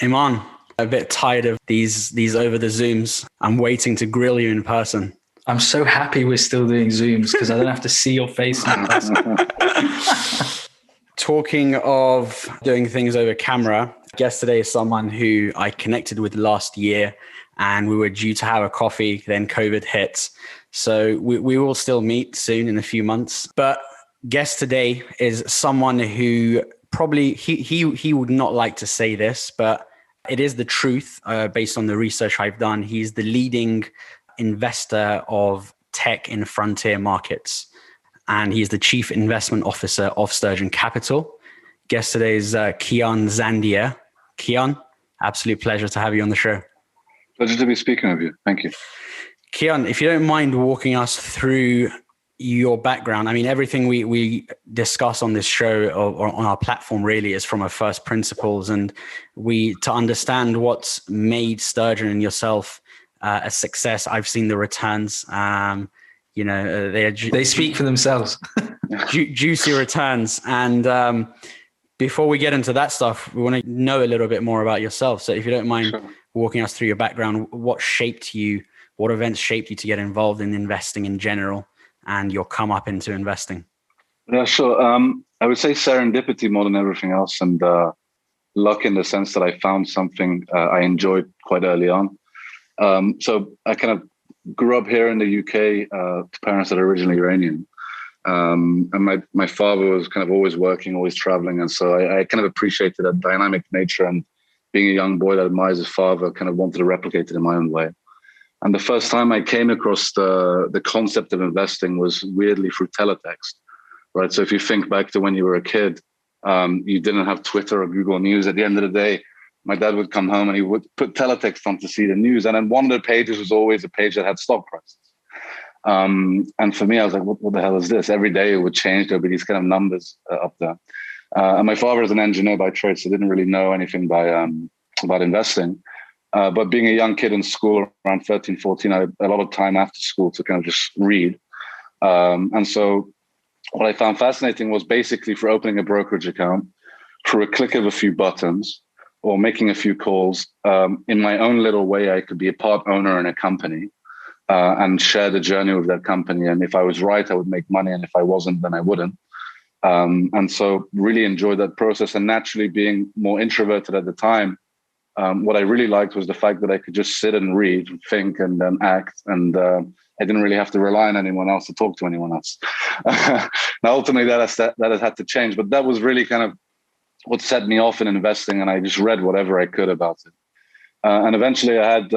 Iman, a bit tired of these over the Zooms. I'm waiting to grill you in person. I'm so happy we're still doing Zooms because I don't have to see your face in person. Talking of doing things over camera, guest today is someone who I connected with last year, and we were due to have a coffee, then COVID hit. So we will still meet soon in a few months. But guest today is someone who probably, he would not like to say this, but it is the truth based on the research I've done. He's the leading investor of tech in frontier markets, and he's the chief investment officer of Sturgeon Capital. Guest today is Kiyan Zandiyeh. Kiyan, absolute pleasure to have you on the show. Pleasure to be speaking with you. Thank you. Kiyan, if you don't mind walking us through your background. I mean, everything we discuss on this show or on our platform really is from our first principles, and to understand what's made Sturgeon and yourself a success. I've seen the returns. They speak for themselves. Juicy returns. And before we get into that stuff, we want to know a little bit more about yourself. So if you don't mind walking us through your background, what shaped you? What events shaped you to get involved in investing in general and your come up into investing? Yeah, sure. I would say serendipity more than everything else, and luck in the sense that I found something I enjoyed quite early on. So I kind of grew up here in the UK to parents that are originally Iranian. And my father was kind of always working, always traveling. And so I kind of appreciated that dynamic nature, and being a young boy that admires his father, kind of wanted to replicate it in my own way. And the first time I came across the concept of investing was weirdly through teletext, right? So if you think back to when you were a kid, you didn't have Twitter or Google News. At the end of the day, my dad would come home and he would put teletext on to see the news. And then one of the pages was always a page that had stock prices. And for me, I was like, what the hell is this? Every day it would change. There'd be these kind of numbers up there. And my father is an engineer by trade, so didn't really know anything about investing. But being a young kid in school around 13, 14, I had a lot of time after school to kind of just read. And so what I found fascinating was basically for opening a brokerage account, through a click of a few buttons or making a few calls, in my own little way, I could be a part owner in a company and share the journey with that company. And if I was right, I would make money. And if I wasn't, then I wouldn't. And so really enjoyed that process. And naturally being more introverted at the time, what I really liked was the fact that I could just sit and read, and think, and then act. And I didn't really have to rely on anyone else to talk to anyone else. Now, ultimately, that has had to change. But that was really kind of what set me off in investing. And I just read whatever I could about it. And eventually I had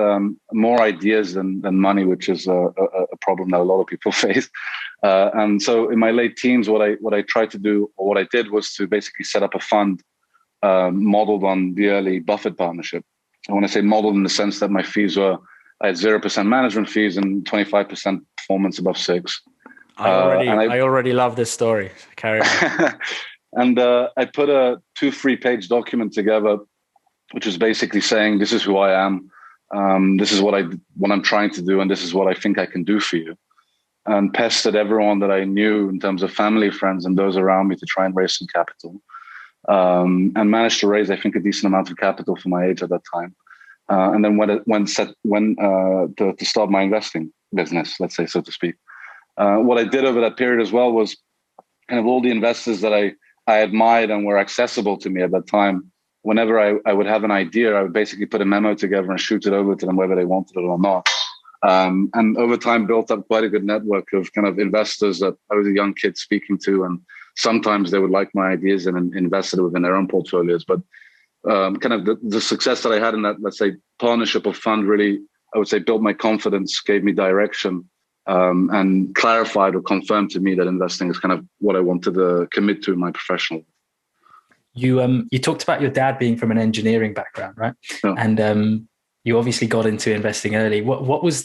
more ideas than money, which is a problem that a lot of people face. And so in my late teens, what I tried to do, or what I did, was to basically set up a fund modeled on the early Buffett partnership. I want to say modeled in the sense that my fees were, I had 0% management fees and 25% performance above 6. I already love this story. Carry on. And I put a 2-3 page document together, which is basically saying, this is who I am. This is what I'm trying to do. And this is what I think I can do for you. And pestered everyone that I knew in terms of family, friends, and those around me to try and raise some capital. And managed to raise, I think, a decent amount of capital for my age at that time. And then to start my investing business, let's say, so to speak. What I did over that period as well was kind of all the investors that I admired and were accessible to me at that time. Whenever I would have an idea, I would basically put a memo together and shoot it over to them, whether they wanted it or not. And over time built up quite a good network of kind of investors that I was a young kid speaking to, and sometimes they would like my ideas and invested within their own portfolios. But kind of the success that I had in that, let's say, partnership of fund really, I would say, built my confidence, gave me direction, and clarified or confirmed to me that investing is kind of what I wanted to commit to in my professional life. You talked about your dad being from an engineering background, right? Yeah. And you obviously got into investing early. What was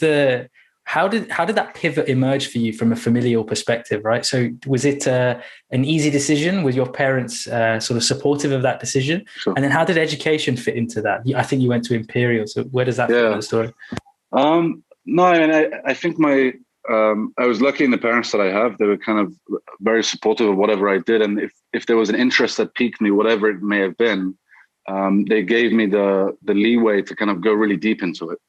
how did that pivot emerge for you from a familial perspective, right? So was it an easy decision? Were your parents sort of supportive of that decision? Sure. And then how did education fit into that? I think you went to Imperial. So where does that fit in the story? No, I mean, I think I was lucky in the parents that I have. They were kind of very supportive of whatever I did. And if there was an interest that piqued me, whatever it may have been, they gave me the leeway to kind of go really deep into it.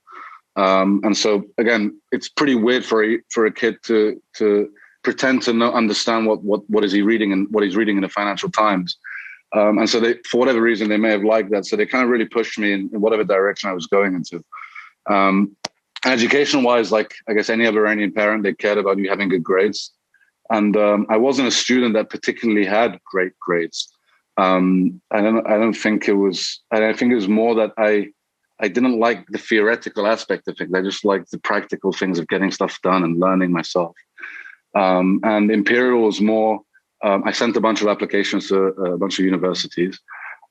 And so again, it's pretty weird for a kid to pretend to not understand what is he reading and what he's reading in the Financial Times. And so they, for whatever reason, they may have liked that. So they kind of really pushed me in whatever direction I was going into. Education-wise, like I guess any other Iranian parent, they cared about you having good grades. And I wasn't a student that particularly had great grades. I think it was more that I didn't like the theoretical aspect of things. I just liked the practical things of getting stuff done and learning myself. And Imperial was more, I sent a bunch of applications to a bunch of universities,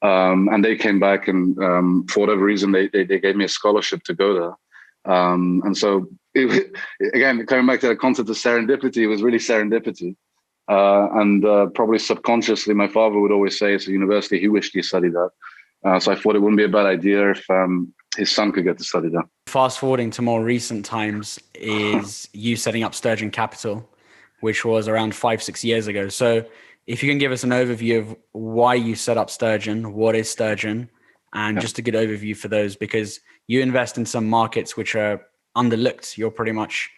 and they came back and for whatever reason, they gave me a scholarship to go there. And so again, coming back to the concept of serendipity, it was really serendipity. And probably subconsciously, my father would always say it's a university he wished he studied that. So I thought it wouldn't be a bad idea if his son could get to study that. Fast forwarding to more recent times is you setting up Sturgeon Capital, which was around 5-6 years ago. So if you can give us an overview of why you set up Sturgeon, what is Sturgeon, and just a good overview for those, because you invest in some markets which are underlooked. You're pretty much,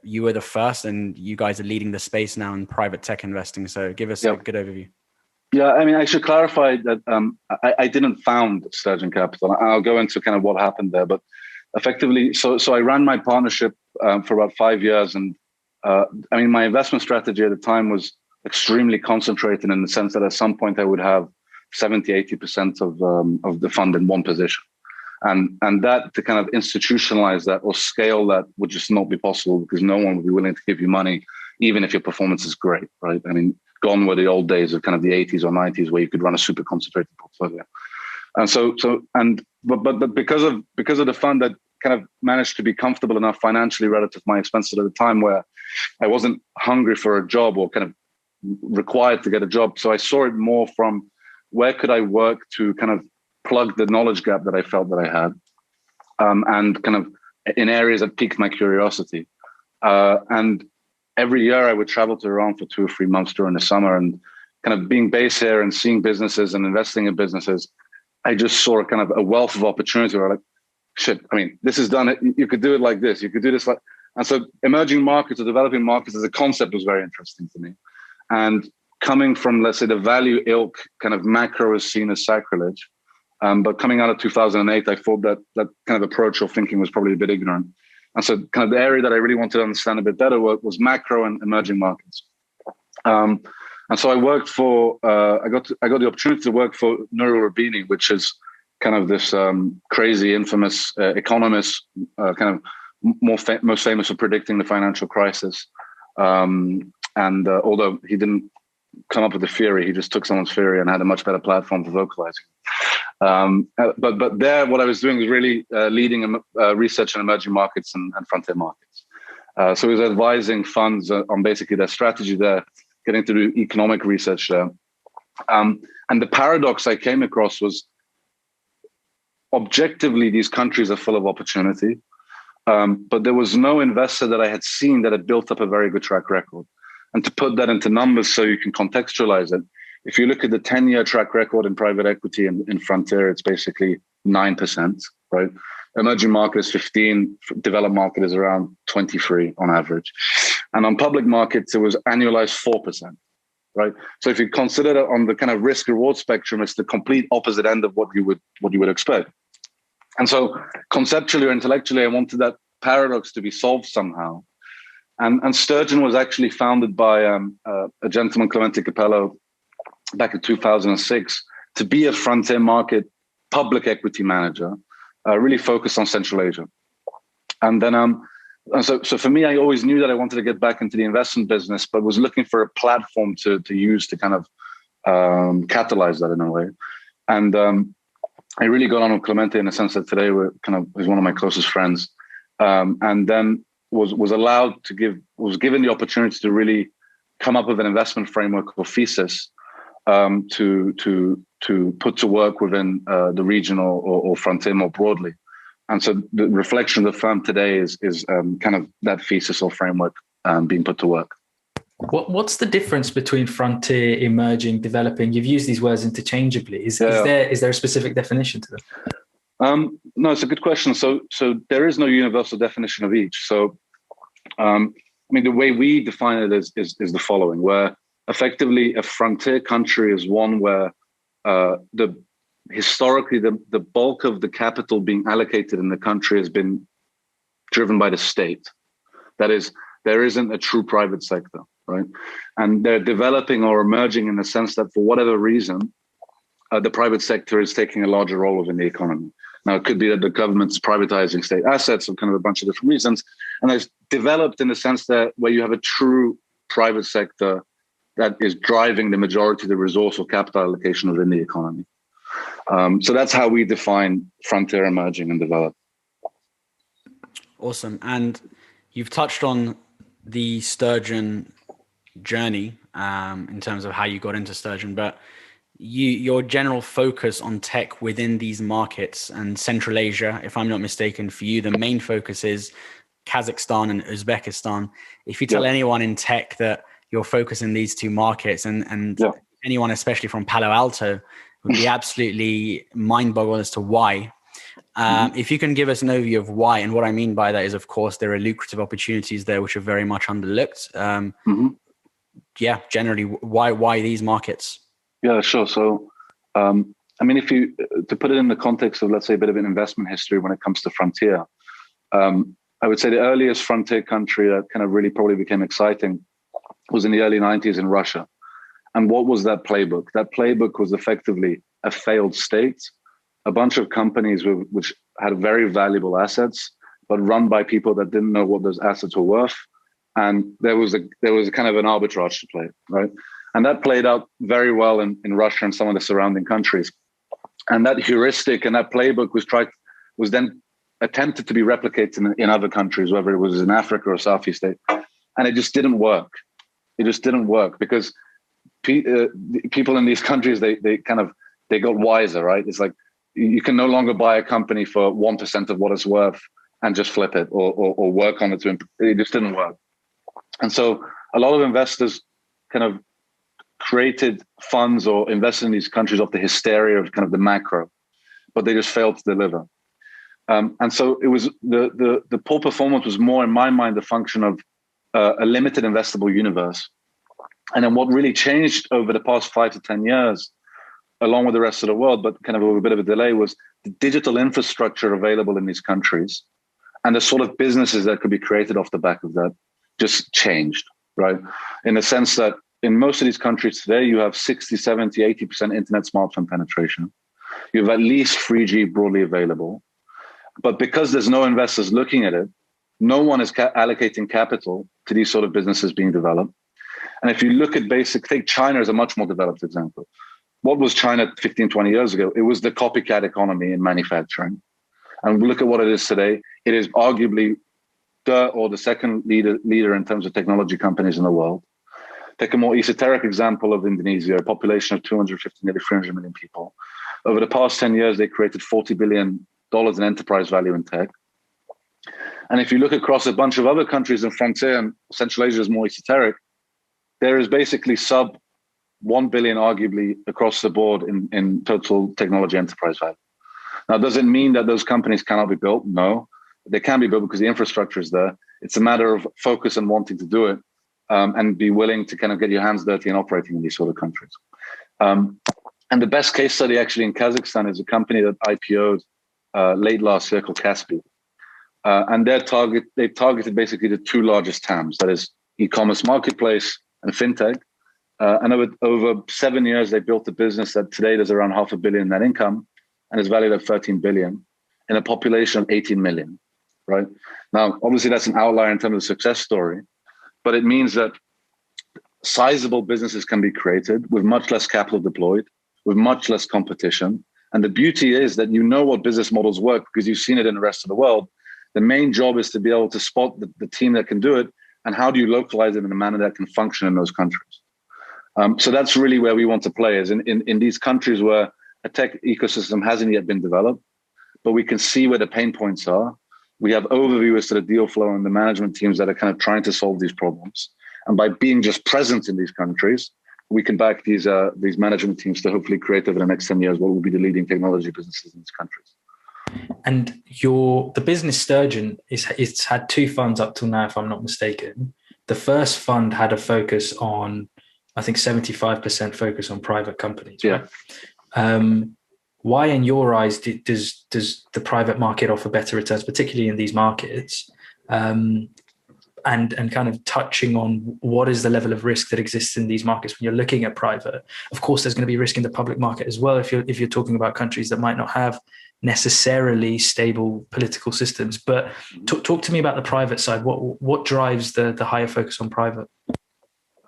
you were the first, and you guys are leading the space now in private tech investing. So give us a good overview. Yeah, I mean, I should clarify that I didn't found Sturgeon Capital. I'll go into kind of what happened there, but effectively, so I ran my partnership for about 5 years, and I mean, my investment strategy at the time was extremely concentrated in the sense that at some point I would have 70-80% of the fund in one position, and that to kind of institutionalize that or scale that would just not be possible, because no one would be willing to give you money, even if your performance is great, right? I mean, gone were the old days of kind of the 80s or 90s where you could run a super concentrated portfolio. And but because of the fund that kind of managed to be comfortable enough financially relative to my expenses at the time, where I wasn't hungry for a job or kind of required to get a job. So I saw it more from where could I work to kind of plug the knowledge gap that I felt that I had, and kind of in areas that piqued my curiosity. And every year I would travel to Iran for 2 or 3 months during the summer, and kind of being based here and seeing businesses and investing in businesses, I just saw kind of a wealth of opportunity where I'm like, shit, I mean, this is done. You could do it like this. You could do this like, and so emerging markets or developing markets as a concept was very interesting to me. And coming from, let's say, the value ilk, kind of macro is seen as sacrilege. But coming out of 2008, I thought that kind of approach or thinking was probably a bit ignorant. And so kind of the area that I really wanted to understand a bit better was macro and emerging markets. And so I worked for, I got the opportunity to work for Nouriel Roubini, which is kind of this crazy, infamous economist, kind of most famous for predicting the financial crisis. And although he didn't come up with the theory, he just took someone's theory and had a much better platform for vocalizing. But there, what I was doing was really leading research in emerging markets and frontier markets. So I was advising funds on basically their strategy there, getting to do economic research there. And the paradox I came across was, objectively, these countries are full of opportunity, but there was no investor that I had seen that had built up a very good track record. And to put that into numbers so you can contextualize it, if you look at the 10-year track record in private equity and in frontier, it's basically 9%, right? Emerging market is 15, developed market is around 23 on average. And on public markets, it was annualized 4%, right? So if you consider that on the kind of risk reward spectrum, it's the complete opposite end of what you would expect. And so conceptually or intellectually, I wanted that paradox to be solved somehow. And Sturgeon was actually founded by a gentleman, Clemente Capello, back in 2006, to be a frontier market public equity manager, really focused on Central Asia. And then, so for me, I always knew that I wanted to get back into the investment business, but was looking for a platform to use to kind of catalyze that in a way. And I really got on with Clemente in the sense that today he's one of my closest friends. And then was given the opportunity to really come up with an investment framework or thesis to put to work within the regional or frontier more broadly. And so the reflection of the firm today is kind of that thesis or framework being put to work. What's the difference between frontier, emerging, developing? You've used these words interchangeably. Is there a specific definition to them? No, it's a good question. So there is no universal definition of each. So, the way we define it is the following, where effectively a frontier country is one where historically the bulk of the capital being allocated in the country has been driven by the state. That is, there isn't a true private sector, right? And they're developing or emerging in the sense that for whatever reason, the private sector is taking a larger role within the economy. Now, it could be that the government's privatizing state assets or kind of a bunch of different reasons. And it's developed in the sense that where you have a true private sector that is driving the majority of the resource or capital allocation within the economy. So that's how we define frontier, emerging, and develop. Awesome. And you've touched on the Sturgeon journey in terms of how you got into Sturgeon, but your general focus on tech within these markets and Central Asia, if I'm not mistaken, for you, the main focus is Kazakhstan and Uzbekistan. If you tell anyone in tech that you're focusing these two markets and anyone, especially from Palo Alto, would be absolutely mind-boggled as to why. If you can give us an overview of why, and what I mean by that is, of course, there are lucrative opportunities there which are very much underlooked. Generally, why these markets? Yeah, sure. So, if you to put it in the context of, let's say, a bit of an investment history when it comes to frontier, I would say the earliest frontier country that kind of really probably became exciting was in the early 90s in Russia. And what was that playbook? That playbook was effectively a failed state, a bunch of companies which had very valuable assets, but run by people that didn't know what those assets were worth. And there was a kind of an arbitrage to play, right? And that played out very well in Russia and some of the surrounding countries. And that heuristic and that playbook was then attempted to be replicated in other countries, whether it was in Africa or Southeast Asia. And it just didn't work. It just didn't work because people in these countries, they got wiser, right? It's like you can no longer buy a company for 1% of what it's worth and just flip it or work on it. It just didn't work. And so a lot of investors kind of created funds or invested in these countries off the hysteria of kind of the macro, but they just failed to deliver. And so it was the poor performance was more, in my mind, the function of a limited investable universe. And then what really changed over the past 5 to 10 years, along with the rest of the world, but kind of with a bit of a delay, was the digital infrastructure available in these countries and the sort of businesses that could be created off the back of that just changed, right? In the sense that in most of these countries today, you have 60, 70, 80% internet smartphone penetration. You have at least 3G broadly available. But because there's no investors looking at it, no one is allocating capital to these sort of businesses being developed. And if you look at take China as a much more developed example. What was China 15, 20 years ago? It was the copycat economy in manufacturing. And look at what it is today. It is arguably the second leader in terms of technology companies in the world. Take a more esoteric example of Indonesia, a population of 250, nearly 300 million people. Over the past 10 years, they created $40 billion in enterprise value in tech. And if you look across a bunch of other countries in frontier, and Central Asia is more esoteric, there is basically sub 1 billion, arguably, across the board in total technology enterprise value. Now, does it mean that those companies cannot be built? No, they can be built because the infrastructure is there. It's a matter of focus and wanting to do it and be willing to kind of get your hands dirty and operating in these sort of countries. And the best case study actually in Kazakhstan is a company that IPO'd late last year called Kaspi. And they targeted basically the two largest TAMs, that is e-commerce marketplace and fintech. And over 7 years, they built a business that today does around $500 million net income and is valued at 13 billion in a population of 18 million, right? Now, obviously, that's an outlier in terms of the success story, but it means that sizable businesses can be created with much less capital deployed, with much less competition. And the beauty is that you know what business models work because you've seen it in the rest of the world. The main job is to be able to spot the team that can do it, and how do you localize it in a manner that can function in those countries. So that's really where we want to play, is in these countries where a tech ecosystem hasn't yet been developed, but we can see where the pain points are. We have overview as to the deal flow and the management teams that are kind of trying to solve these problems. And by being just present in these countries, we can back these management teams to hopefully create over the next 10 years what will be the leading technology businesses in these countries. And the business Sturgeon it's had 2 funds up till now, if I'm not mistaken. The first fund had a focus on, I think 75% focus on private companies. Right? Yeah. Why, in your eyes, does the private market offer better returns, particularly in these markets? And kind of touching on what is the level of risk that exists in these markets when you're looking at private. Of course, there's going to be risk in the public market as well if you're talking about countries that might not have necessarily stable political systems. But talk to me about the private side. What drives the higher focus on private?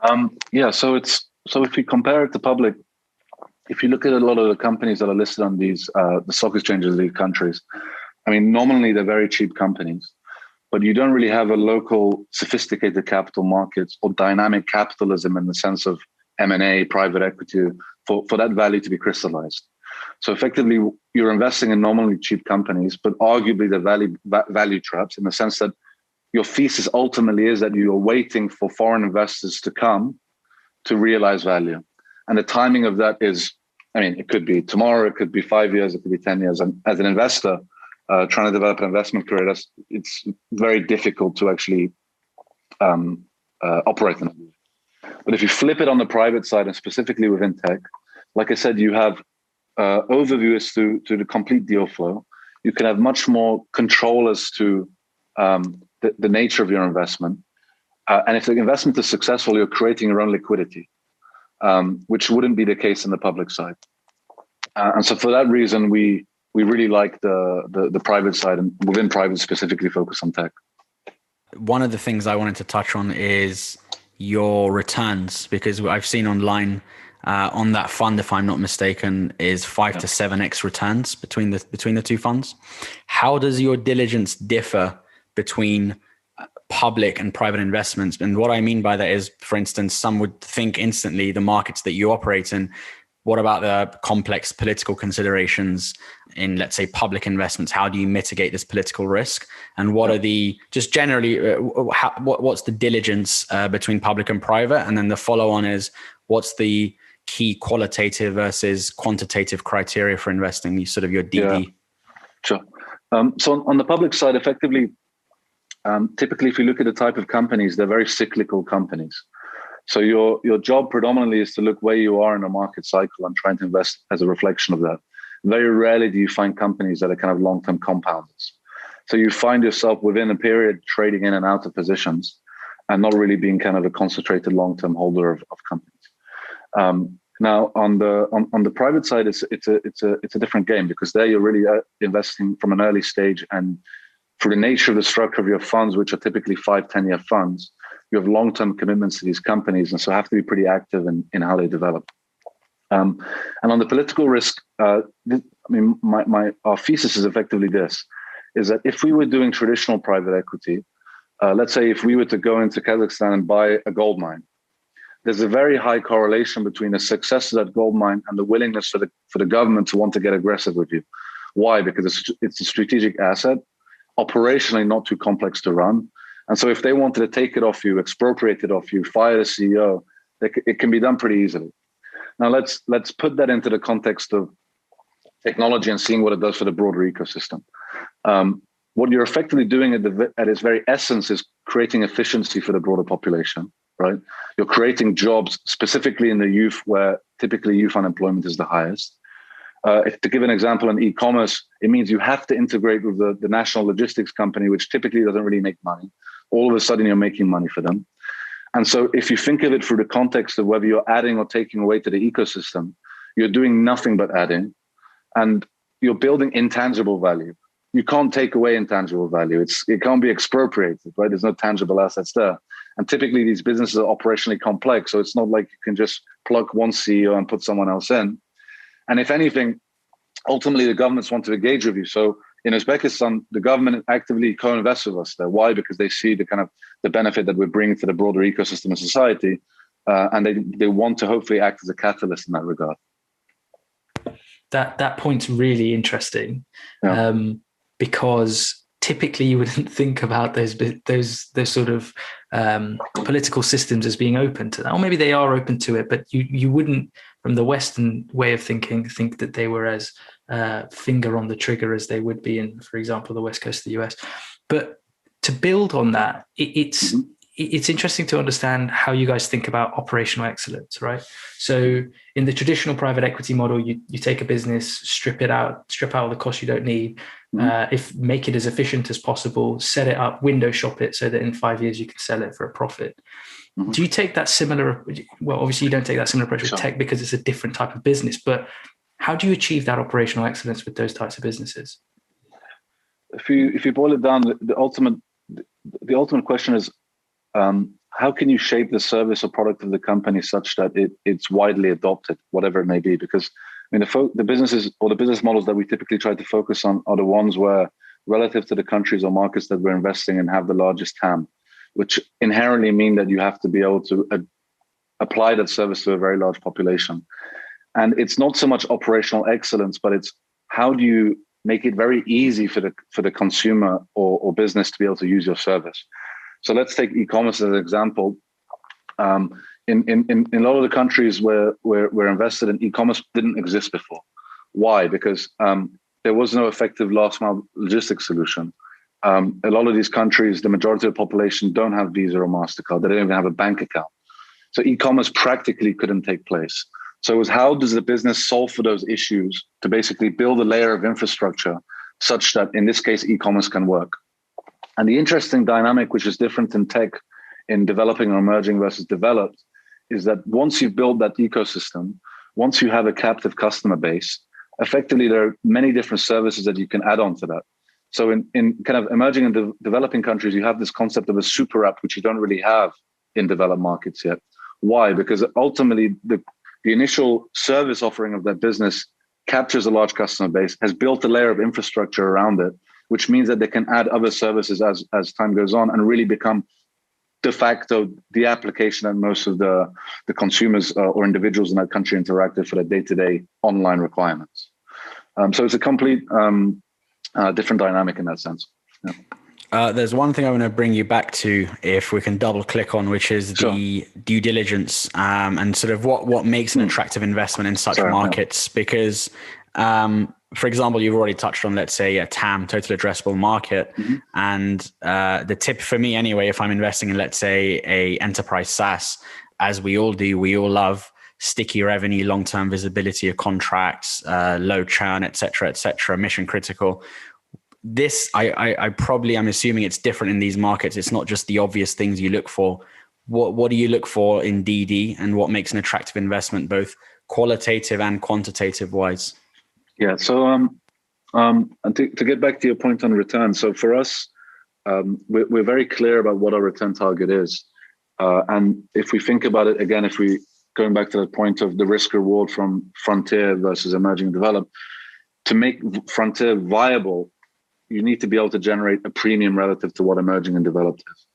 So if we compare it to public, if you look at a lot of the companies that are listed on these the stock exchanges of these countries, I mean, nominally they're very cheap companies, but you don't really have a local sophisticated capital markets or dynamic capitalism in the sense of M&A, private equity, for that value to be crystallized. So effectively, you're investing in nominally cheap companies, but arguably the value traps, in the sense that your thesis ultimately is that you're waiting for foreign investors to come to realize value. And the timing of that is, I mean, it could be tomorrow, it could be 5 years, it could be 10 years. And as an investor, trying to develop an investment career, it's very difficult to actually operate in it. But if you flip it on the private side, and specifically within tech, like I said, you have overview as to the complete deal flow. You can have much more control as to the nature of your investment. And if the investment is successful, you're creating your own liquidity, which wouldn't be the case in the public side. And so for that reason, we really like the private side, and within private specifically focus on tech. One of the things I wanted to touch on is your returns, because I've seen online on that fund, if I'm not mistaken, is 5 to 7x returns between the 2 funds. How does your diligence differ between public and private investments? And what I mean by that is, for instance, some would think instantly the markets that you operate in. What about the complex political considerations in, let's say, public investments? How do you mitigate this political risk? And what are the, just generally, what's the diligence between public and private? And then the follow on is, what's the key qualitative versus quantitative criteria for investing, sort of your DD? Yeah, sure. So on the public side, effectively, typically, if you look at the type of companies, they're very cyclical companies. So your job predominantly is to look where you are in a market cycle and trying to invest as a reflection of that. Very rarely do you find companies that are kind of long-term compounders. So you find yourself within a period trading in and out of positions and not really being kind of a concentrated long-term holder of companies. Now on the private side, it's a different game, because there you're really investing from an early stage, and for the nature of the structure of your funds, which are typically 5-10 year funds, you have long-term commitments to these companies, and so have to be pretty active in how they develop. And on the political risk, I mean, our thesis is effectively this: is that if we were doing traditional private equity, let's say if we were to go into Kazakhstan and buy a gold mine, there's a very high correlation between the success of that gold mine and the willingness for the government to want to get aggressive with you. Why? Because it's a strategic asset, operationally not too complex to run. And so if they wanted to take it off you, expropriate it off you, fire the CEO, it can be done pretty easily. Now let's put that into the context of technology and seeing what it does for the broader ecosystem. What you're effectively doing at its very essence is creating efficiency for the broader population, right? You're creating jobs specifically in the youth, where typically youth unemployment is the highest. To give an example, in e-commerce, it means you have to integrate with the national logistics company, which typically doesn't really make money. All of a sudden, you're making money for them. And so if you think of it through the context of whether you're adding or taking away to the ecosystem, you're doing nothing but adding, and you're building intangible value. You can't take away intangible value. It can't be expropriated, right? There's no tangible assets there. And typically these businesses are operationally complex. So it's not like you can just plug one CEO and put someone else in. And if anything, ultimately the governments want to engage with you. So in Uzbekistan, the government actively co-invests with us there. Why? Because they see the benefit that we're bringing to the broader ecosystem and society. And they want to hopefully act as a catalyst in that regard. That point's really interesting. Yeah. Because typically you wouldn't think about those sort of political systems as being open to that, or maybe they are open to it, but you wouldn't, from the Western way of thinking, think that they were as finger on the trigger as they would be in, for example, the West Coast of the US. But to build on that, it's interesting to understand how you guys think about operational excellence, right? So in the traditional private equity model, you take a business, strip out all the costs you don't need, make it as efficient as possible, set it up, window shop it so that in 5 years you can sell it for a profit. Do you take that similar? Well, obviously you don't take that similar approach with tech because it's a different type of business, but how do you achieve that operational excellence with those types of businesses? If you boil it down, the ultimate question is, how can you shape the service or product of the company such that it's widely adopted, whatever it may be? Because I mean, the businesses or the business models that we typically try to focus on are the ones where, relative to the countries or markets that we're investing in, have the largest TAM, which inherently mean that you have to be able to apply that service to a very large population. And it's not so much operational excellence, but it's how do you make it very easy for the consumer or business to be able to use your service. So let's take e-commerce as an example. In a lot of the countries where we're invested in, e-commerce didn't exist before. Why? Because there was no effective last mile logistics solution. A lot of these countries, the majority of the population don't have Visa or MasterCard. They don't even have a bank account. So e-commerce practically couldn't take place. So it was, how does the business solve for those issues to basically build a layer of infrastructure such that, in this case, e-commerce can work? And the interesting dynamic, which is different in tech, in developing or emerging versus developed, is that once you've built that ecosystem, once you have a captive customer base, effectively there are many different services that you can add on to that. So in kind of emerging and developing countries, you have this concept of a super app, which you don't really have in developed markets yet. Why? Because ultimately the initial service offering of that business captures a large customer base, has built a layer of infrastructure around it, which means that they can add other services as time goes on and really become de facto the application that most of the consumers or individuals in that country interact with for their day-to-day online requirements. So it's a complete different dynamic in that sense. Yeah. There's one thing I want to bring you back to, if we can double click on, which is the due diligence and sort of what makes an attractive investment in such markets. Because, for example, you've already touched on, let's say, a TAM, total addressable market. And the tip for me anyway, if I'm investing in, let's say, a enterprise SaaS, as we all do, we all love sticky revenue, long-term visibility of contracts, low churn, et cetera, mission critical. This, I'm assuming it's different in these markets. It's not just the obvious things you look for. What do you look for in DD, and what makes an attractive investment, both qualitative and quantitative wise? Yeah. So and to get back to your point on return. So for us, we're very clear about what our return target is. And if we think about it again, going back to the point of the risk reward from frontier versus emerging and developed, to make frontier viable, you need to be able to generate a premium relative to what emerging and developed is.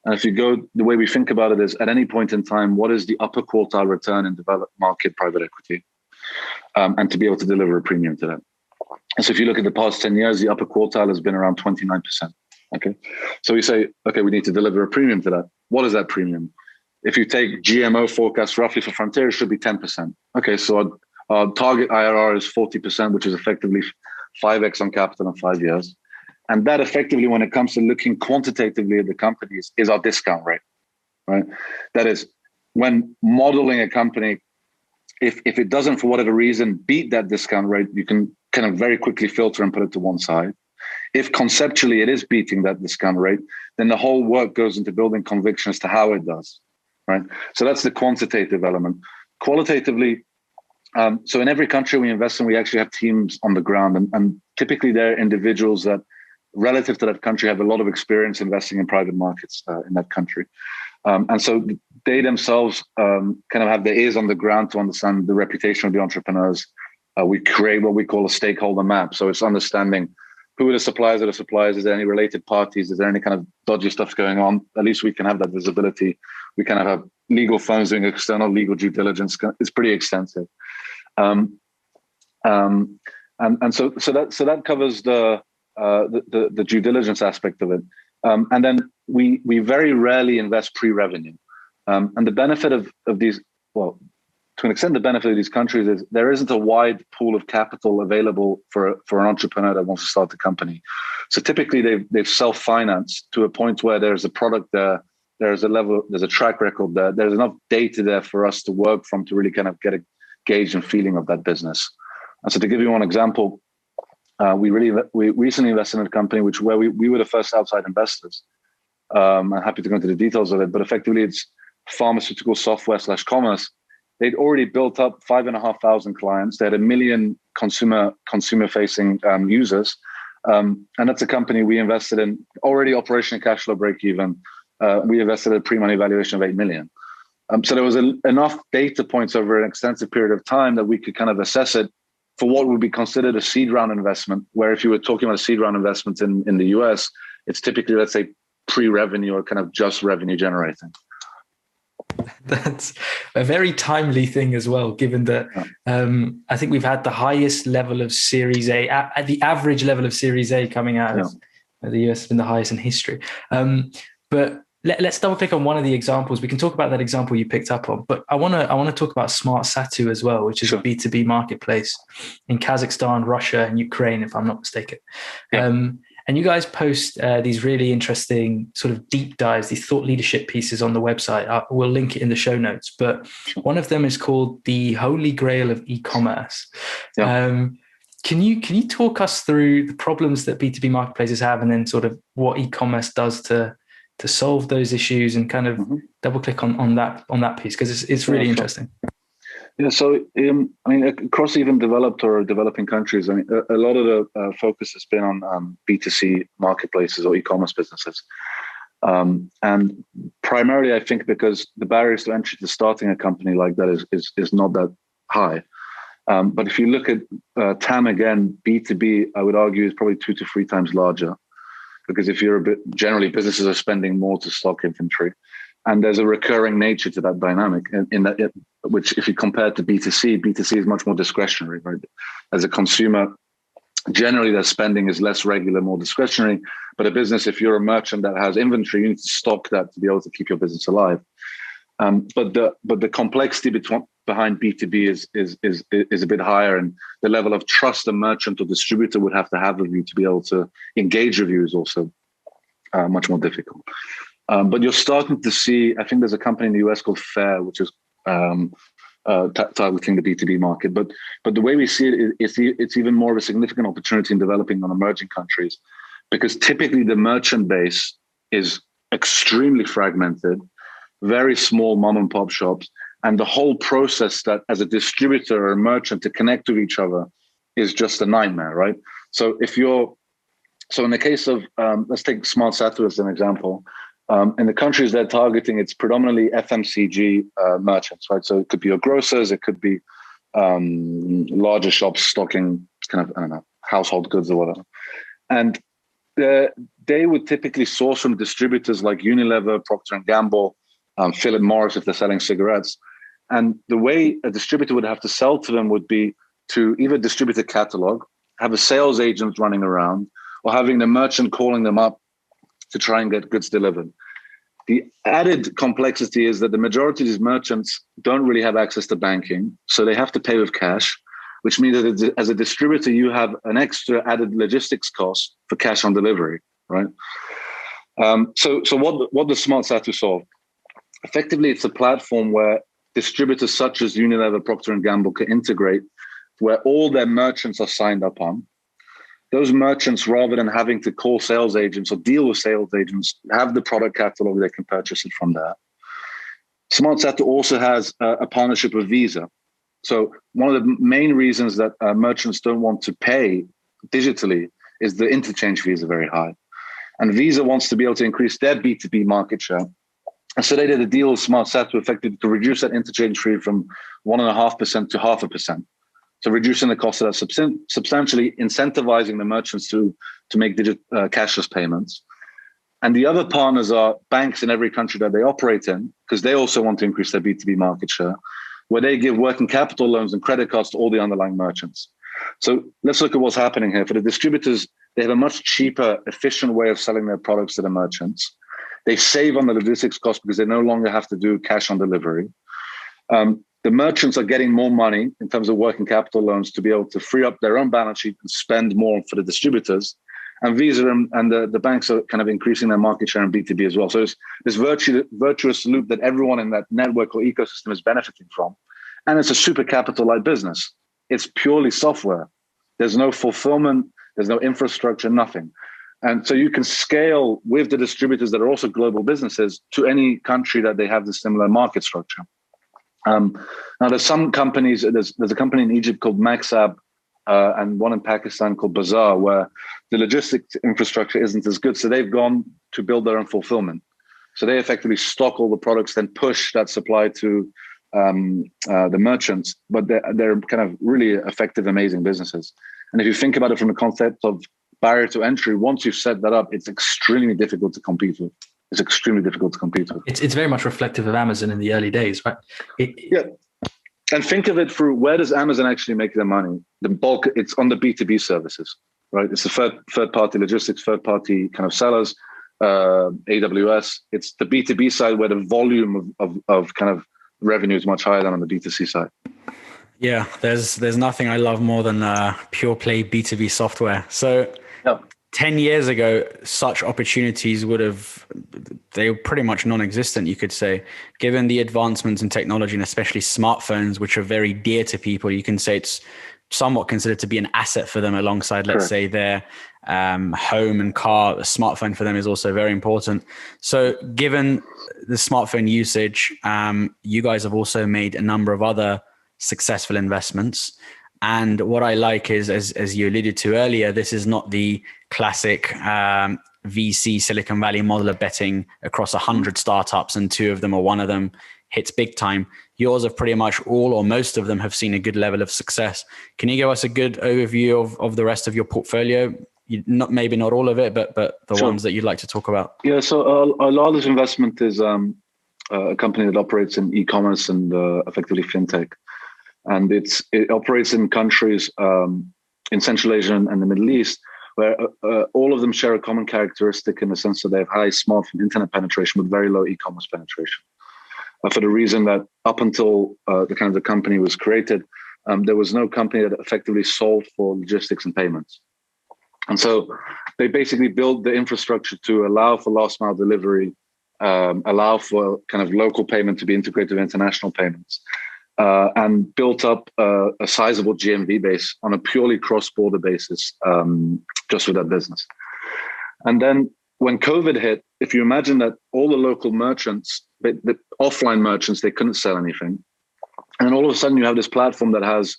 And if you go, the way we think about it is, at any point in time, what is the upper quartile return in developed market private equity? And to be able to deliver a premium to that. And so if you look at the past 10 years, the upper quartile has been around 29%. Okay. So we say, okay, we need to deliver a premium to that. What is that premium? If you take GMO forecast roughly for frontier, it should be 10%. Okay. So our target IRR is 40%, which is effectively 5x on capital in 5 years. And that effectively, when it comes to looking quantitatively at the companies, is our discount rate, right? That is, when modeling a company, if it doesn't, for whatever reason, beat that discount rate, you can kind of very quickly filter and put it to one side. If conceptually it is beating that discount rate, then the whole work goes into building conviction as to how it does, right? So that's the quantitative element. Qualitatively, so in every country we invest in, we actually have teams on the ground, and typically they're individuals that, relative to that country, have a lot of experience investing in private markets in that country. And so they themselves kind of have their ears on the ground to understand the reputation of the entrepreneurs. We create what we call a stakeholder map. So it's understanding who are the suppliers of the suppliers. Is there any related parties? Is there any kind of dodgy stuff going on? At least we can have that visibility. We kind of have legal firms doing external legal due diligence. It's pretty extensive. And so that covers the the due diligence aspect of it. And then we very rarely invest pre-revenue. And the benefit of these, well, to an extent, the benefit of these countries is there isn't a wide pool of capital available for an entrepreneur that wants to start a company. So typically they've self-financed to a point where there's a product there, there's a track record there, there's enough data there for us to work from to really kind of get a gauge and feeling of that business. And so to give you one example, we recently invested in a company where we were the first outside investors. I'm happy to go into the details of it, but effectively it's pharmaceutical software / commerce. They'd already built up 5,500 clients. They had 1 million consumer-facing users. And that's a company we invested in, already operational cash flow break even. We invested at a pre-money valuation of 8 million. So there was enough data points over an extensive period of time that we could kind of assess it for what would be considered a seed round investment, where if you were talking about a seed round investment in the US, it's typically, let's say, pre-revenue or kind of just revenue generating. That's a very timely thing as well, given that I think we've had the highest level of Series A, at the average level of Series A coming out of the US has been the highest in history. But let's double click on one of the examples. We can talk about that example you picked up on, but I want to talk about Smart Satu as well, which is a B2B marketplace in Kazakhstan, Russia, and Ukraine, if I'm not mistaken. And you guys post these really interesting sort of deep dives, these thought leadership pieces on the website. We'll link it in the show notes, but one of them is called The Holy Grail of E-commerce. Can you talk us through the problems that B2B marketplaces have, and then sort of what e-commerce does to solve those issues, and kind of double click on that piece, because it's really interesting. Yeah, so I mean, across even developed or developing countries, I mean, a lot of the focus has been on B2C marketplaces or e-commerce businesses, and primarily, I think, because the barriers to entry to starting a company like that is not that high. But if you look at TAM again, B2B, I would argue is probably 2 to 3 times larger, because if you're generally businesses are spending more to stock inventory. And there's a recurring nature to that dynamic, which if you compare it to B2C is much more discretionary, right? As a consumer, generally their spending is less regular, more discretionary. But a business, if you're a merchant that has inventory, you need to stock that to be able to keep your business alive. But the complexity behind B2B is a bit higher, and the level of trust a merchant or distributor would have to have with you to be able to engage with you is also much more difficult. But you're starting to see, I think there's a company in the US called Fair, which is targeting the B2B market. But the way we see it, it's even more of a significant opportunity in developing and emerging countries, because typically the merchant base is extremely fragmented, very small mom and pop shops. And the whole process that as a distributor or a merchant to connect to each other is just a nightmare, right? So in the case of, let's take Smart Satu as an example. In the countries they're targeting, it's predominantly FMCG merchants, right? So it could be your grocers, it could be larger shops stocking kind of, I don't know, household goods or whatever. And they would typically source from distributors like Unilever, Procter & Gamble, Philip Morris if they're selling cigarettes. And the way a distributor would have to sell to them would be to either distribute a catalog, have a sales agent running around, or having the merchant calling them up to try and get goods delivered. The added complexity is that the majority of these merchants don't really have access to banking, so they have to pay with cash, which means that as a distributor, you have an extra added logistics cost for cash on delivery, right? So what does Smart Satu solve? Effectively, it's a platform where distributors such as Unilever, Procter & Gamble can integrate, where all their merchants are signed up on. Those merchants, rather than having to call sales agents or deal with sales agents, have the product catalog, they can purchase it from there. Smart Satu also has a partnership with Visa. So one of the main reasons that merchants don't want to pay digitally is the interchange fees are very high. And Visa wants to be able to increase their B2B market share. And so they did a deal with Smart Satu effectively to reduce that interchange fee from 1.5% to 0.5%. So reducing the cost of that substantially, incentivizing the merchants to make cashless payments. And the other partners are banks in every country that they operate in, because they also want to increase their B2B market share, where they give working capital loans and credit cards to all the underlying merchants. So let's look at what's happening here. For the distributors, They have a much cheaper, efficient way of selling their products to the merchants. They save on the logistics cost because they no longer have to do cash on delivery. The merchants are getting more money in terms of working capital loans to be able to free up their own balance sheet and spend more for the distributors. And Visa and the banks are kind of increasing their market share in B2B as well. So it's this virtuous loop that everyone in that network or ecosystem is benefiting from. And it's a super capital-light business. It's purely software. There's no fulfillment. There's no infrastructure, nothing. And so you can scale with the distributors that are also global businesses to any country that they have the similar market structure. Now, there's some companies, there's a company in Egypt called Maxab and one in Pakistan called Bazaar, where the logistics infrastructure isn't as good. So they've gone to build their own fulfillment. So they effectively stock all the products, then push that supply to the merchants. But they're kind of really effective, amazing businesses. And if you think about it from the concept of barrier to entry, once you've set that up, it's extremely difficult to compete with. It's extremely difficult to compete with. It's very much reflective of Amazon in the early days, right? Yeah. And think of it through, where does Amazon actually make their money? The bulk, it's on the B2B services, right? It's the third-party logistics, third-party kind of sellers, AWS. It's the B2B side where the volume of kind of revenue is much higher than on the B2C side. Yeah, there's nothing I love more than pure play B2B software. So 10 years ago, such opportunities they were pretty much non-existent, you could say. Given the advancements in technology and especially smartphones, which are very dear to people, you can say it's somewhat considered to be an asset for them alongside, let's say, their home and car. A smartphone for them is also very important. So given the smartphone usage, you guys have also made a number of other successful investments. And what I like is, as you alluded to earlier, this is not the classic VC Silicon Valley model of betting across 100 startups and 2 of them or 1 of them hits big time. Yours have pretty much all or most of them have seen a good level of success. Can you give us a good overview of the rest of your portfolio? Maybe not all of it, but the ones that you'd like to talk about. Yeah, so our largest investment is a company that operates in e-commerce and effectively fintech. And it operates in countries in Central Asia and the Middle East, where all of them share a common characteristic in the sense that they have high smartphone internet penetration with very low e-commerce penetration. For the reason that up until the company was created, there was no company that effectively solved for logistics and payments. And so they basically built the infrastructure to allow for last mile delivery, allow for kind of local payment to be integrated with international payments. And built up a sizable GMV base on a purely cross-border basis, just with that business. And then when COVID hit, if you imagine that all the local merchants, the offline merchants, they couldn't sell anything. And all of a sudden you have this platform that has,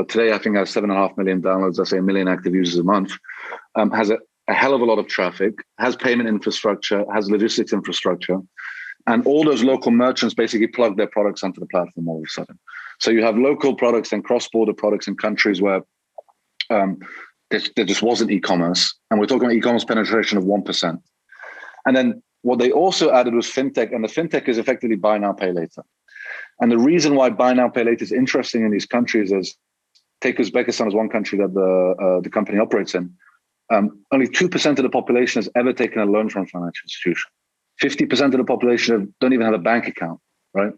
today I think has 7.5 million downloads, let's say 1 million active users a month, has a hell of a lot of traffic, has payment infrastructure, has logistics infrastructure. And all those local merchants basically plug their products onto the platform all of a sudden. So you have local products and cross-border products in countries where there just wasn't e-commerce. And we're talking about e-commerce penetration of 1%. And then what they also added was fintech. And the fintech is effectively buy now, pay later. And the reason why buy now, pay later is interesting in these countries is, take Uzbekistan as one country that the company operates in. Only 2% of the population has ever taken a loan from a financial institution. 50% of the population don't even have a bank account, right?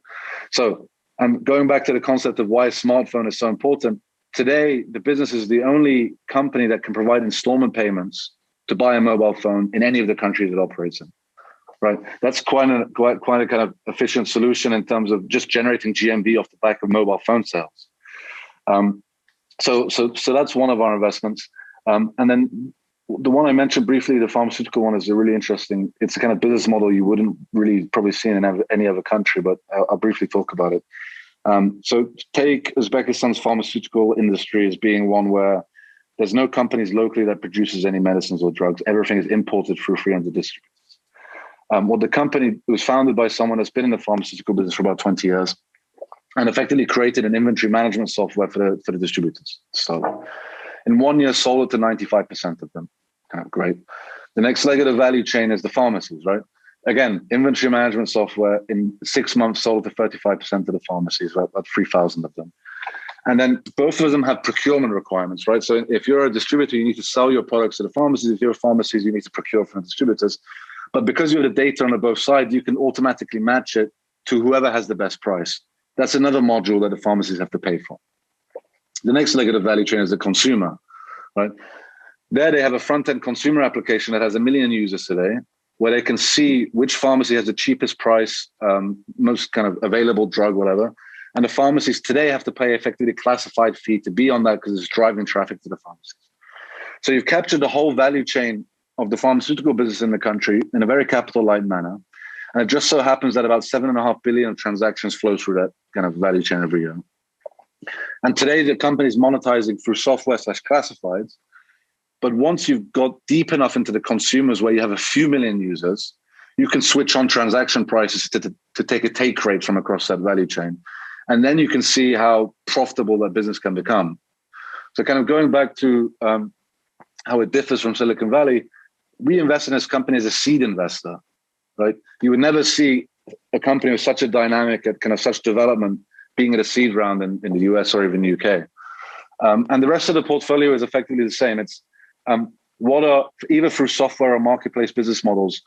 So I'm going back to the concept of why a smartphone is so important. Today, the business is the only company that can provide installment payments to buy a mobile phone in any of the countries it operates in, right? That's quite a kind of efficient solution in terms of just generating GMV off the back of mobile phone sales. So that's one of our investments. And then the one I mentioned briefly, the pharmaceutical one, is a really interesting. It's a kind of business model you wouldn't really probably see in any other country, but I'll briefly talk about it. So take Uzbekistan's pharmaceutical industry as being one where there's no companies locally that produces any medicines or drugs. Everything is imported through 300 distributors. Well, the company was founded by someone that's been in the pharmaceutical business for about 20 years and effectively created an inventory management software for the distributors. So in 1 year, sold it to 95% of them. Kind of great. The next leg of the value chain is the pharmacies, right? Again, inventory management software in 6 months sold to 35% of the pharmacies, right? About 3,000 of them. And then both of them have procurement requirements, right? So if you're a distributor, you need to sell your products to the pharmacies. If you're pharmacies, you need to procure from the distributors. But because you have the data on both sides, you can automatically match it to whoever has the best price. That's another module that the pharmacies have to pay for. The next leg of the value chain is the consumer, right? There they have a front-end consumer application that has 1 million users today, where they can see which pharmacy has the cheapest price, most kind of available drug, whatever. And the pharmacies today have to pay effectively a classified fee to be on that because it's driving traffic to the pharmacies. So you've captured the whole value chain of the pharmaceutical business in the country in a very capital-light manner. And it just so happens that about 7.5 billion transactions flow through that kind of value chain every year. And today the company is monetizing through software/classifieds. But once you've got deep enough into the consumers where you have a few million users, you can switch on transaction prices to take a take rate from across that value chain. And then you can see how profitable that business can become. So kind of going back to how it differs from Silicon Valley, we invest in this company as a seed investor, right? You would never see a company with such a dynamic at kind of such development being at a seed round in the US or even the UK. And the rest of the portfolio is effectively the same. It's what are, either through software or marketplace business models,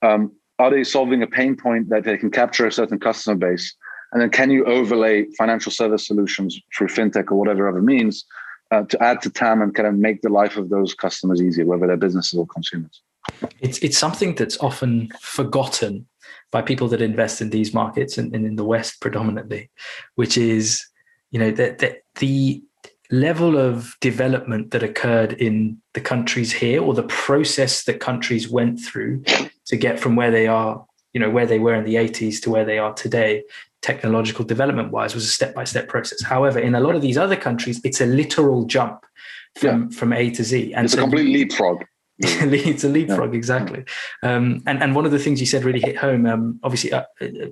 are they solving a pain point that they can capture a certain customer base? And then can you overlay financial service solutions through fintech or whatever other means to add to TAM and kind of make the life of those customers easier, whether they're businesses or consumers? It's something that's often forgotten by people that invest in these markets and in the West predominantly, which is, you know, that the level of development that occurred in the countries here, or the process that countries went through to get from where they are, you know, where they were in the 80s to where they are today, technological development wise, was a step-by-step process. However, in a lot of these other countries, it's a literal jump from A to Z. And it's a complete leapfrog. It's a leapfrog, exactly. And one of the things you said really hit home. Obviously,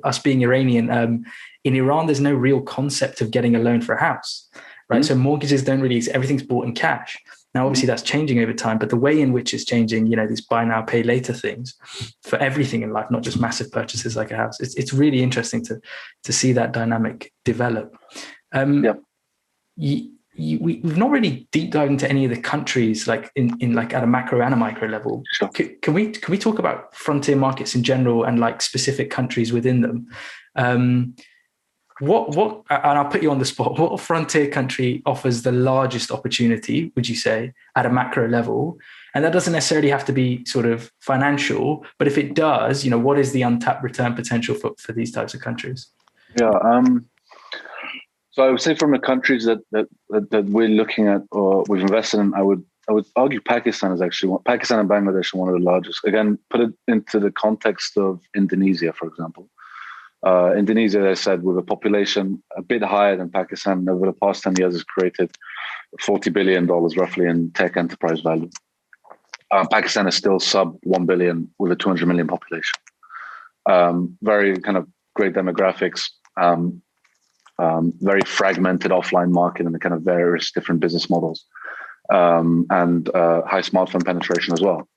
us being Iranian, in Iran, there's no real concept of getting a loan for a house, right? Mm-hmm. So mortgages don't really, everything's bought in cash. Now, obviously, that's changing over time, but the way in which it's changing, you know, these buy now, pay later things for everything in life, not just massive purchases like a house. It's really interesting to see that dynamic develop. We've not really deep dived into any of the countries, like in like at a macro and a micro level. Sure. Can we talk about frontier markets in general and like specific countries within them? What and I'll put you on the spot. What frontier country offers the largest opportunity, would you say, at a macro level? And that doesn't necessarily have to be sort of financial, but if it does, you know, what is the untapped return potential for these types of countries? Yeah. So I would say from the countries that we're looking at or we've invested in, I would argue Pakistan is actually Pakistan and Bangladesh are one of the largest. Again, put it into the context of Indonesia, for example. Indonesia, as I said, with a population a bit higher than Pakistan, over the past 10 years has created $40 billion roughly in tech enterprise value. Pakistan is still sub 1 billion with a 200 million population. Very kind of great demographics, very fragmented offline market and the kind of various different business models, and high smartphone penetration as well.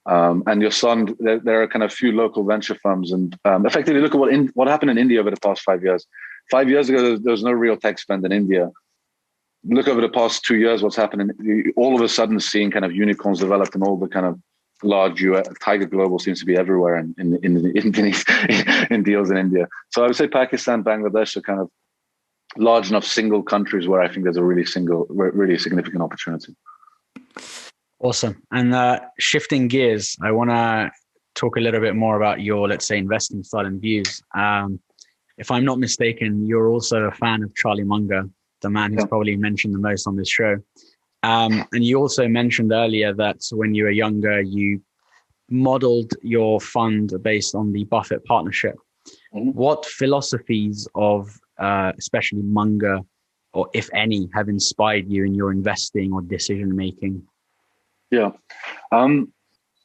And your son, there are kind of few local venture firms, and effectively look at what happened in India over the past 5 years. 5 years ago, there was no real tech spend in India. Look over the past 2 years, what's happening. All of a sudden, seeing kind of unicorns developed and all the kind of large US, Tiger Global seems to be everywhere in deals in India. So I would say Pakistan, Bangladesh are kind of large enough single countries where I think there's a really significant opportunity. Awesome. And shifting gears, I want to talk a little bit more about your, let's say, investing style and views. If I'm not mistaken, you're also a fan of Charlie Munger, the man who's probably mentioned the most on this show. And you also mentioned earlier that when you were younger, you modeled your fund based on the Buffett partnership. Mm-hmm. What philosophies of especially Munger, or if any, have inspired you in your investing or decision making? Yeah.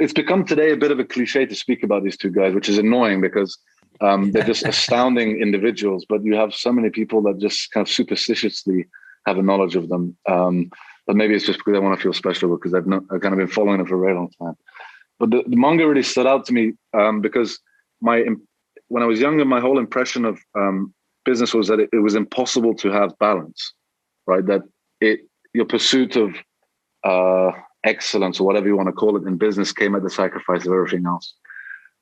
It's become today a bit of a cliche to speak about these two guys, which is annoying because they're just astounding individuals, but you have so many people that just kind of superstitiously have a knowledge of them. But maybe it's just because I want to feel special because I've kind of been following them for a very long time. But the Munger really stood out to me because when I was younger, my whole impression of business was that it was impossible to have balance. right? That your pursuit of excellence, or whatever you want to call it, in business came at the sacrifice of everything else.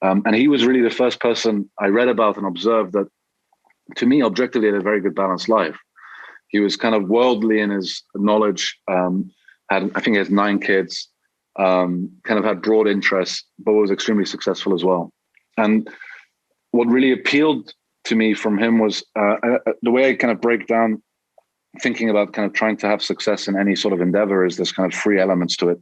And he was really the first person I read about and observed that, to me, objectively had a very good balanced life. He was kind of worldly in his knowledge, I think he has 9 kids, kind of had broad interests, but was extremely successful as well. And what really appealed to me from him was the way I kind of break down thinking about kind of trying to have success in any sort of endeavor is there's kind of 3 elements to it.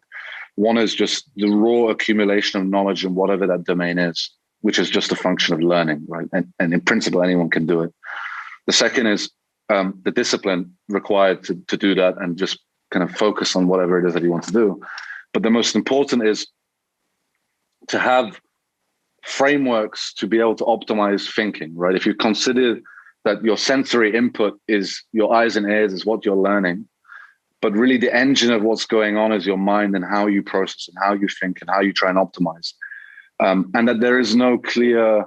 One is just the raw accumulation of knowledge in whatever that domain is, which is just a function of learning, right? And in principle, anyone can do it. The second is the discipline required to do that and just kind of focus on whatever it is that you want to do. But the most important is to have frameworks to be able to optimize thinking, right? If you consider that your sensory input is your eyes and ears, is what you're learning, but really the engine of what's going on is your mind and how you process and how you think and how you try and optimize. And that there is no clear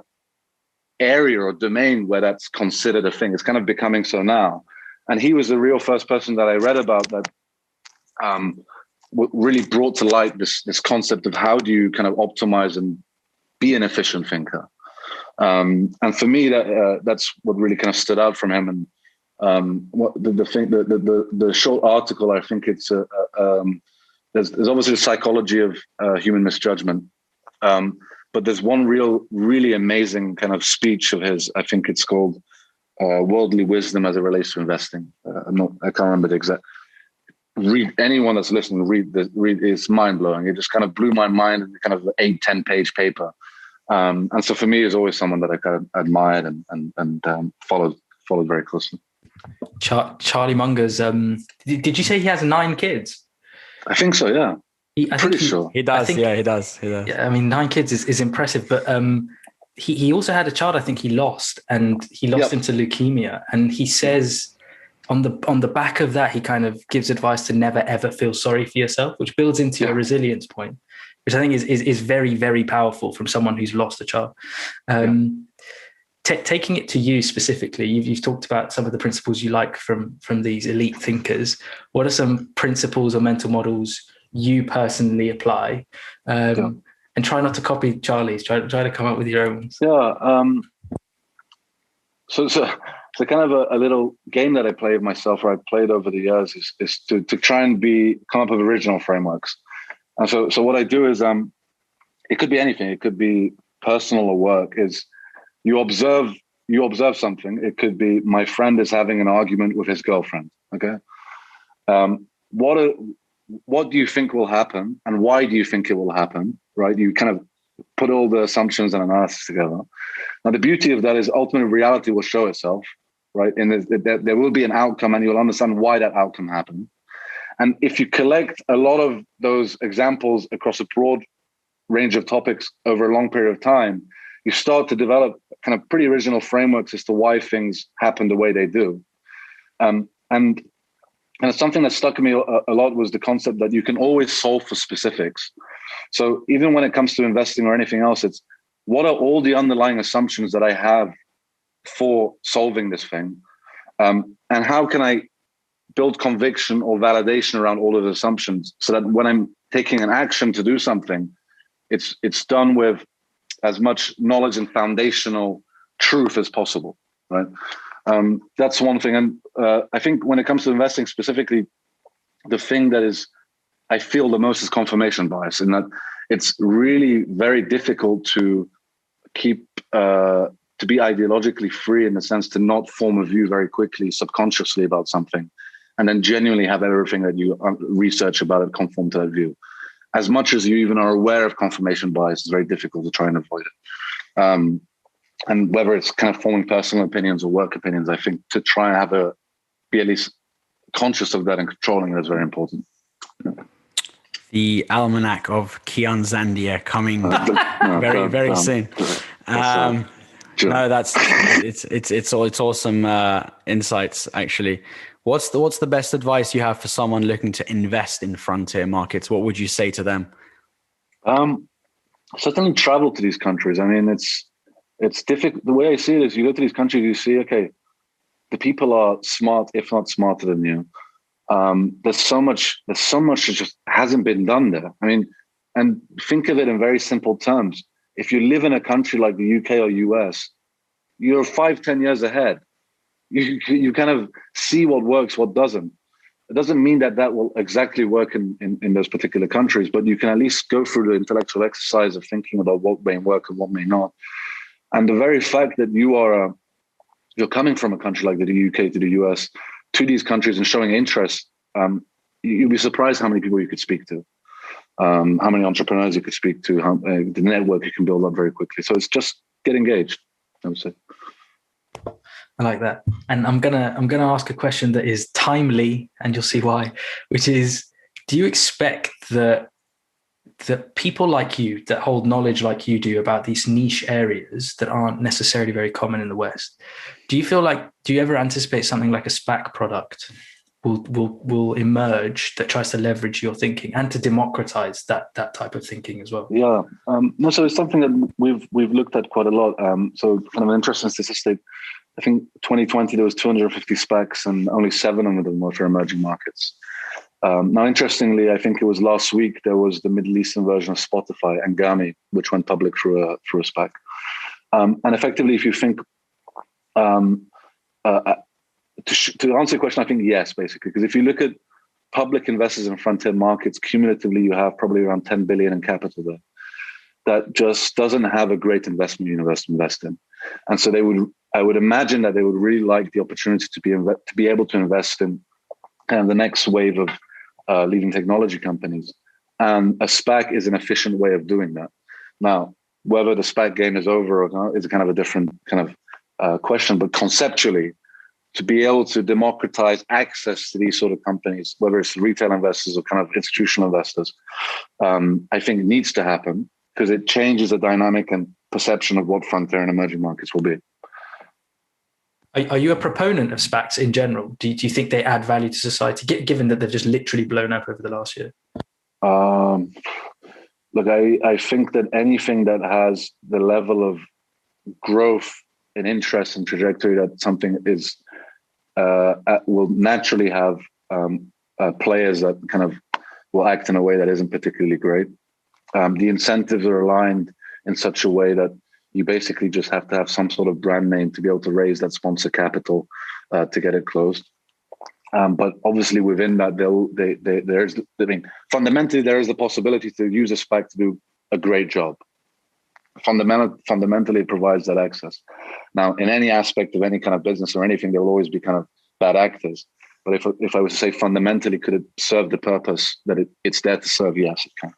area or domain where that's considered a thing. It's kind of becoming so now. And he was the real first person that I read about that really brought to light this concept of how do you kind of optimize and be an efficient thinker. And for me, that's what really kind of stood out from him. And what the short article, I think it's there's obviously the psychology of human misjudgment, but there's one really amazing kind of speech of his. I think it's called "Worldly Wisdom as it Relates to Investing." I can't remember the exact. Read, anyone that's listening, read. It's mind blowing. It just kind of blew my mind in kind of 8-10 page paper. And so for me, he's always someone that I kind of admired and followed very closely. Charlie Munger's. Did you say he has 9 kids? I think so. Yeah, I'm pretty sure he does. He does. Yeah, I mean, 9 kids is impressive, but he also had a child. I think he lost him to leukemia, and he says on the back of that, he kind of gives advice to never ever feel sorry for yourself, which builds into your resilience point, which I think is very, very powerful from someone who's lost a child. Taking it to you specifically, you've talked about some of the principles you like from these elite thinkers. What are some principles or mental models you personally apply? And try not to copy Charlie's. Try to come up with your own ones. Yeah. So kind of a little game that I play with myself, or I've played over the years, is to try and come up with original frameworks. And so what I do is it could be anything. It could be personal or work. Is you observe something. It could be my friend is having an argument with his girlfriend. Okay. What do you think will happen, and why do you think it will happen? Right. You kind of put all the assumptions and analysis together. Now, the beauty of that is ultimately reality will show itself, right? And there will be an outcome, and you'll understand why that outcome happened. And if you collect a lot of those examples across a broad range of topics over a long period of time, you start to develop kind of pretty original frameworks as to why things happen the way they do. And it's something that stuck with me a lot was the concept that you can always solve for specifics. So even when it comes to investing or anything else, it's what are all the underlying assumptions that I have for solving this thing? And how can I build conviction or validation around all of the assumptions so that when I'm taking an action to do something, it's done with as much knowledge and foundational truth as possible, right? That's one thing. And I think when it comes to investing specifically, the thing that is, I feel the most is confirmation bias, in that it's really very difficult to keep, to be ideologically free, in the sense to not form a view very quickly, subconsciously about something, and then genuinely have everything that you research about it conform to that view. As much as you even are aware of confirmation bias, it's very difficult to try and avoid it. And whether it's kind of forming personal opinions or work opinions, I think to try and be at least conscious of that and controlling it is very important. The almanac of Kiyan Zandiyeh coming very soon. No, it's awesome insights actually. What's the best advice you have for someone looking to invest in frontier markets? What would you say to them? Certainly travel to these countries. I mean, it's difficult. The way I see it is, you go to these countries, you see, okay, the people are smart, if not smarter than you. There's so much that just hasn't been done there. I mean, and think of it in very simple terms. If you live in a country like the UK or US, you're 5-10 years ahead. You kind of see what works, what doesn't. It doesn't mean that will exactly work in those particular countries, but you can at least go through the intellectual exercise of thinking about what may work and what may not. And the very fact that you're coming from a country like the UK to the US, to these countries and showing interest, you'd be surprised how many people you could speak to, how many entrepreneurs you could speak to, how the network you can build up very quickly. So it's just get engaged, I would say. I like that. And I'm gonna ask a question that is timely, and you'll see why, which is, do you expect that people like you that hold knowledge like you do about these niche areas that aren't necessarily very common in the West, do you ever anticipate something like a SPAC product will emerge that tries to leverage your thinking and to democratize that type of thinking as well? Yeah. No, so it's something that we've looked at quite a lot. So kind of an interesting statistic. I think 2020 there was 250 SPACs and only 7 of them were for emerging markets. Now, interestingly, I think it was last week there was the Middle Eastern version of Spotify, Angami, which went public through a SPAC. And effectively, if you think to answer your question, I think yes, basically, because if you look at public investors in frontier markets, cumulatively, you have probably around 10 billion in capital there that just doesn't have a great investment universe to invest in. And so I would imagine that they would really like the opportunity to be able to invest in kind of the next wave of leading technology companies. And a SPAC is an efficient way of doing that. Now, whether the SPAC game is over or not is kind of a different kind of question, but conceptually, to be able to democratize access to these sort of companies, whether it's retail investors or kind of institutional investors, I think it needs to happen because it changes the dynamic and perception of what frontier and emerging markets will be. Are you a proponent of SPACs in general? Do you think they add value to society, given that they've just literally blown up over the last year? Look, I think that anything that has the level of growth and interest and trajectory that something is will naturally have players that kind of will act in a way that isn't particularly great. The incentives are aligned in such a way that you basically just have to have some sort of brand name to be able to raise that sponsor capital to get it closed. But obviously within that, fundamentally, there is the possibility to use a SPAC to do a great job. Fundamentally, it provides that access. Now, in any aspect of any kind of business or anything, there will always be kind of bad actors. But if I was to say fundamentally, could it serve the purpose that it's there to serve? Yes, it can.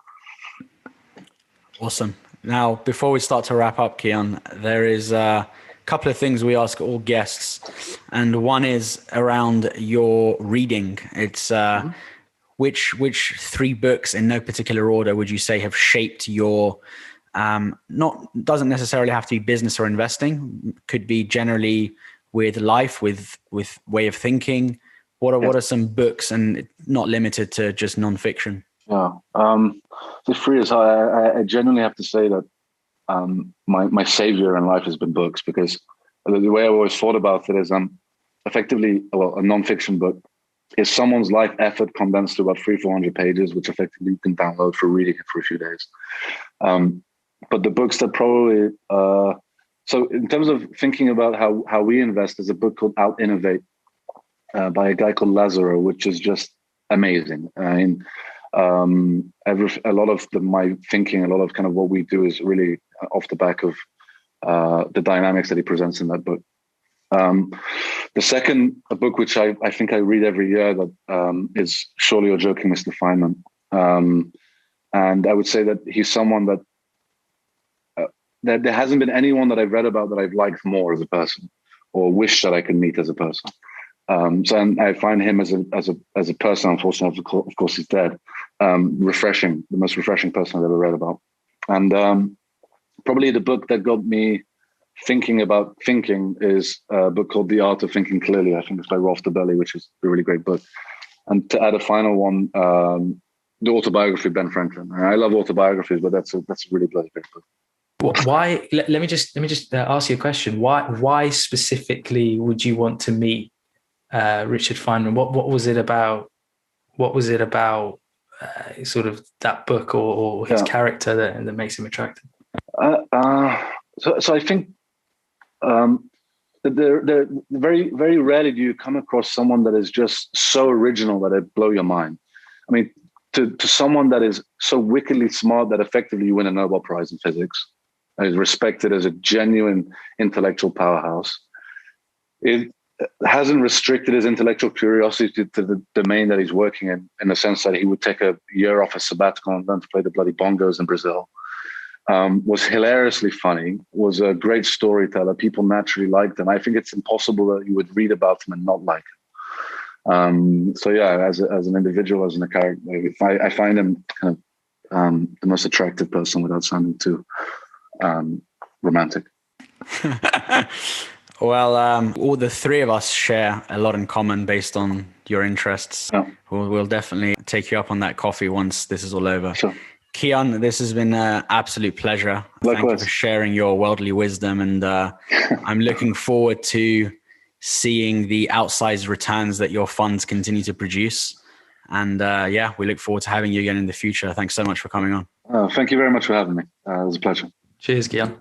Awesome. Now, before we start to wrap up, Kiyan, there is a couple of things we ask all guests. And one is around your reading. It's which 3 books in no particular order would you say have shaped your, doesn't necessarily have to be business or investing, could be generally with life, with way of thinking. What are some books, and not limited to just nonfiction? Yeah. The 3 is, I genuinely have to say that my savior in life has been books, because the way I've always thought about it is effectively, a nonfiction book is someone's life effort condensed to about 300-400 pages, which effectively you can download for reading it for a few days. But the books that probably, so in terms of thinking about how we invest, there's a book called Out Innovate by a guy called Lazaro, which is just amazing. I mean, a lot of my thinking, a lot of kind of what we do is really off the back of the dynamics that he presents in that book. The second, a book which I think I read every year, that is Surely You're Joking, Mr. Feynman. And I would say that he's someone that there hasn't been anyone that I've read about that I've liked more as a person, or wish that I could meet as a person. So I find him as a person, unfortunately, of course he's dead, refreshing, the most refreshing person I've ever read about. And probably the book that got me thinking about thinking is a book called The Art of Thinking Clearly. I think it's by Rolf Dobelli, which is a really great book. And to add a final one, the autobiography of Ben Franklin. I love autobiographies, but that's a really bloody great book. Why? Let me just ask you a question. Why specifically would you want to meet Richard Feynman? What was it about what was it about sort of that book or his character that makes him attractive? So I think they're very, very rarely do you come across someone that is just so original that it blow your mind. I mean, to someone that is so wickedly smart that effectively you win a Nobel Prize in physics, and is respected as a genuine intellectual powerhouse. It hasn't restricted his intellectual curiosity to the domain that he's working in the sense that he would take a year off a sabbatical and learn to play the bloody bongos in Brazil. Was hilariously funny, was a great storyteller. People naturally liked him. I think it's impossible that you would read about him and not like him. So yeah, as an individual, as a character, I find him kind of the most attractive person without sounding too romantic. Well, all the three of us share a lot in common based on your interests. Yeah. We'll definitely take you up on that coffee once this is all over. Sure. Kiyan, this has been an absolute pleasure. Likewise. Thank you for sharing your worldly wisdom. And I'm looking forward to seeing the outsized returns that your funds continue to produce. And we look forward to having you again in the future. Thanks so much for coming on. Thank you very much for having me. It was a pleasure. Cheers, Kiyan.